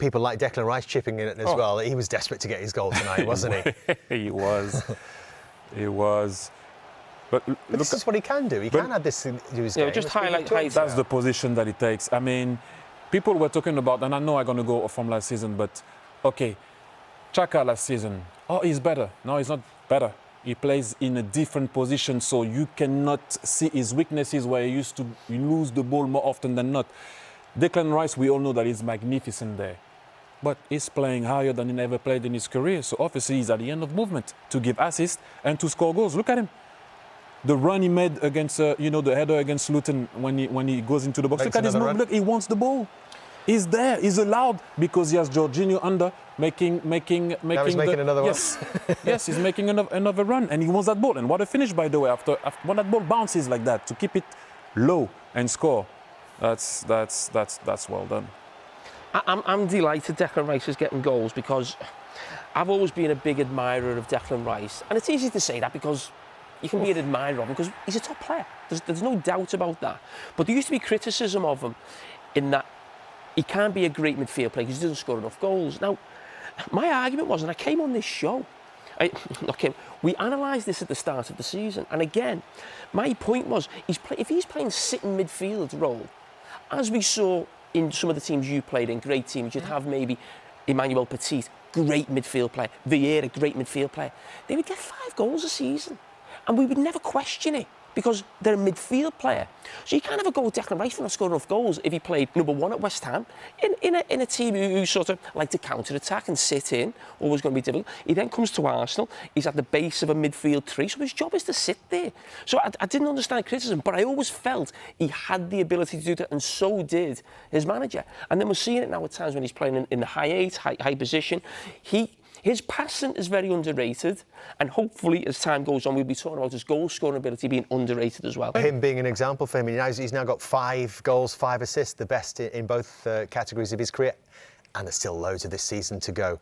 people like Declan Rice chipping in as well. He was desperate to get his goal tonight, wasn't he? He was. He was. But look, this is what he can do. He can add this to his game. Just highlight that's the position that he takes. I mean, people were talking about, and I know I'm going to go from last season, but okay, Xhaka last season, he's better. No, he's not better. He plays in a different position, so you cannot see his weaknesses where he used to lose the ball more often than not. Declan Rice, we all know that he's magnificent there. But he's playing higher than he ever played in his career. So obviously he's at the end of movement to give assists and to score goals. Look at him. The run he made against, the header against Luton when he goes into the box. Look at his movement. Look, he wants the ball. He's there. He's allowed because he has Jorginho under making now he's making another one. Yes, he's making another run, and he wants that ball. And what a finish, by the way! After when that ball bounces like that, to keep it low and score, that's well done. I'm delighted Declan Rice is getting goals because I've always been a big admirer of Declan Rice, and it's easy to say that because you can be an admirer of him because he's a top player. There's no doubt about that. But there used to be criticism of him in that he can't be a great midfield player because he doesn't score enough goals. Now, my argument was, and I came on this show, we analysed this at the start of the season, and again, my point was, if he's playing sitting midfield role, as we saw in some of the teams you played in, great teams, you'd have maybe Emmanuel Petit, great midfield player, Vieira, great midfield player, they would get 5 goals a season, and we would never question it, because they're a midfield player. So you can't have a go with Declan Rice for not scoring enough goals if he played number 1 at West Ham in a team who sort of like to counter-attack and sit in, always going to be difficult. He then comes to Arsenal, he's at the base of a midfield 3, so his job is to sit there. So I didn't understand criticism, but I always felt he had the ability to do that, and so did his manager. And then we're seeing it now at times when he's playing in the high 8, high position. His passing is very underrated, and hopefully, as time goes on, we'll be talking about his goal-scoring ability being underrated as well. Him being an example for him, he's now got 5 goals, 5 assists, the best in both categories of his career, and there's still loads of this season to go.